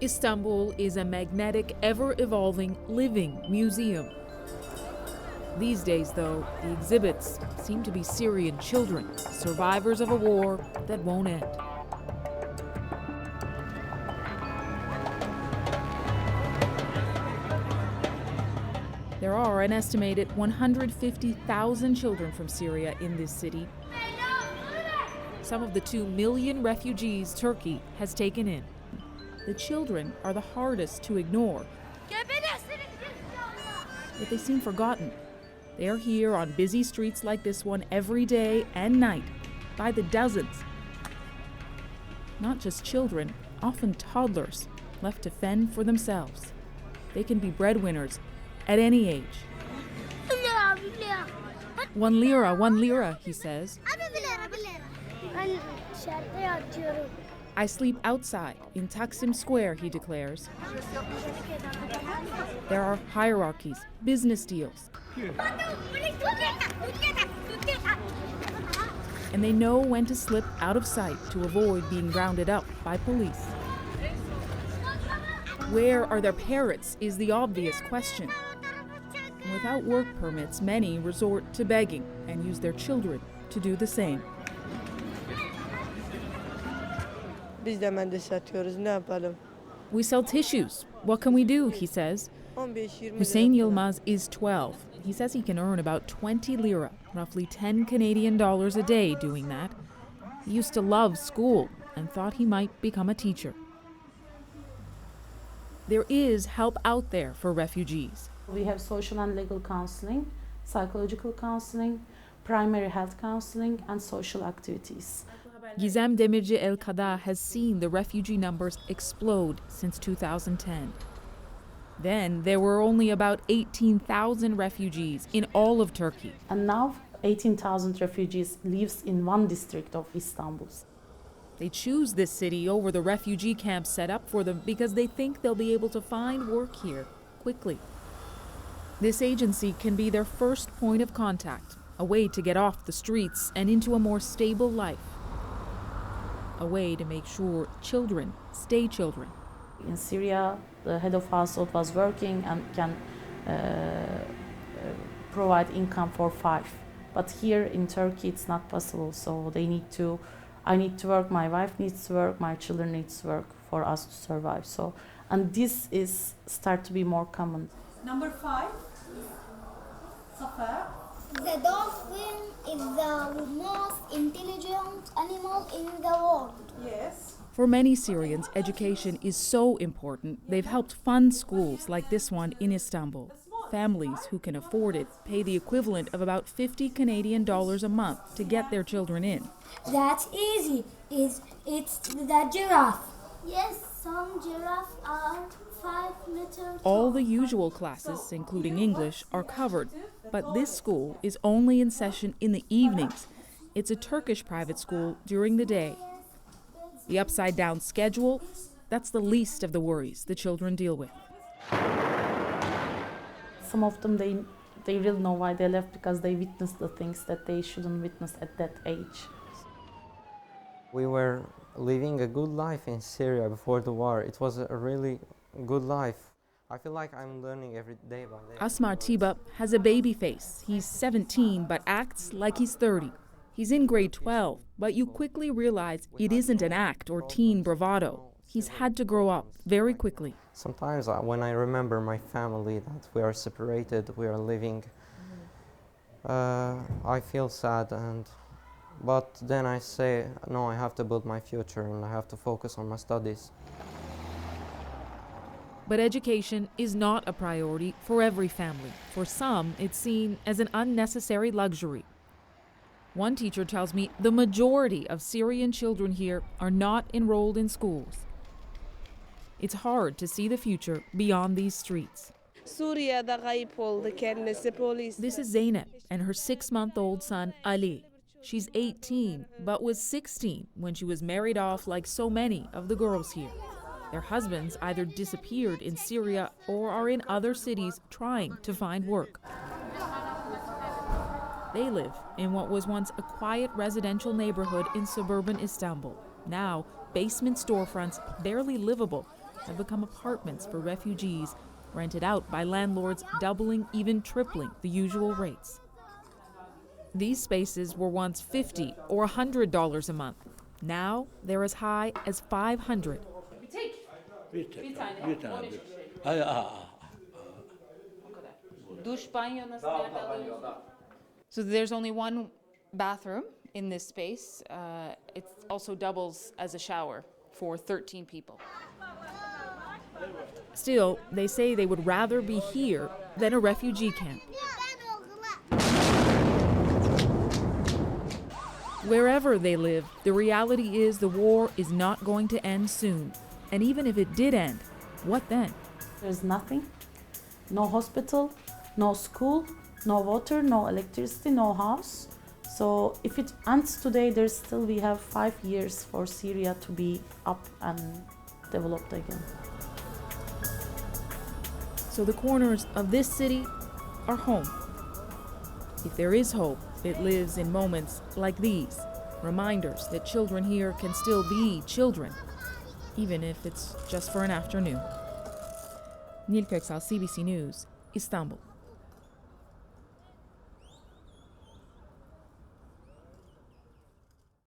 Istanbul is a magnetic, ever-evolving, living museum. These days, though, the exhibits seem to be Syrian children, survivors of a war that won't end. There are an estimated 150,000 children from Syria in this city, some of the 2 million refugees Turkey has taken in. The children are the hardest to ignore, but they seem forgotten. They are here on busy streets like this one every day and night, by the dozens. Not just children, often toddlers, left to fend for themselves. They can be breadwinners at any age. 1 lira, he says. I sleep outside in Taksim Square, he declares. There are hierarchies, business deals. And they know when to slip out of sight to avoid being rounded up by police. Where are their parents is the obvious question. Without work permits, many resort to begging and use their children to do the same. We sell tissues. What can we do, he says. Hussein Yilmaz is 12. He says he can earn about 20 lira, roughly 10 Canadian dollars a day doing that. He used to love school and thought he might become a teacher. There is help out there for refugees. We have social and legal counseling, psychological counseling, primary health counseling, and social activities. Gizem Demirci El-Kada has seen the refugee numbers explode since 2010. Then there were only about 18,000 refugees in all of Turkey. And now 18,000 refugees lives in one district of Istanbul. They choose this city over the refugee camps set up for them because they think they'll be able to find work here quickly. This agency can be their first point of contact, a way to get off the streets and into a more stable life. A way to make sure children stay children. In Syria, the head of household was working and can provide income for 5. But here in Turkey, it's not possible. So I need to work, my wife needs to work, my children need to work for us to survive. So, and this is start to be more common. Number 5, Safa. The dolphin is the most intelligent animal in the world. Yes. For many Syrians, education is so important, they've helped fund schools like this one in Istanbul. Families who can afford it pay the equivalent of about 50 Canadian dollars a month to get their children in. That's easy. It's the giraffe. Yes, some giraffes are 5 meters. All the usual classes, including English, are covered, but this school is only in session in the evenings. It's a Turkish private school during the day. The upside-down schedule, that's the least of the worries the children deal with. Some of them, they really know why they left, because they witnessed the things that they shouldn't witness at that age. We were living a good life in Syria before the war. It was a really good life. I feel like I'm learning every day by day. Asmar Tiba has a baby face. He's 17 but acts like he's 30. He's in grade 12, but you quickly realize it isn't an act or teen bravado. He's had to grow up very quickly. Sometimes when I remember my family, that we are separated, we are living, I feel sad, but then I say, no, I have to build my future and I have to focus on my studies. But education is not a priority for every family. For some, it's seen as an unnecessary luxury. One teacher tells me the majority of Syrian children here are not enrolled in schools. It's hard to see the future beyond these streets. This is Zeynep and her 6-month-old son Ali. She's 18, but was 16 when she was married off like so many of the girls here. Their husbands either disappeared in Syria or are in other cities trying to find work. They live in what was once a quiet residential neighborhood in suburban Istanbul. Now, basement storefronts barely livable have become apartments for refugees, rented out by landlords doubling, even tripling the usual rates. These spaces were once $50 or $100 a month. Now they're as high as $500. Bir tane. Ay, Duş, banyo nasıl, nerede alıyorsunuz? So there's only one bathroom in this space. It also doubles as a shower for 13 people. Still, they say they would rather be here than a refugee camp. Wherever they live, the reality is the war is not going to end soon. And even if it did end, what then? There's nothing. No hospital, no school, no water, no electricity, no house. So if it ends today, we have 5 years for Syria to be up and developed again. So the corners of this city are home. If there is hope, it lives in moments like these, reminders that children here can still be children, even if it's just for an afternoon. Nil Köksal, CBC News, Istanbul.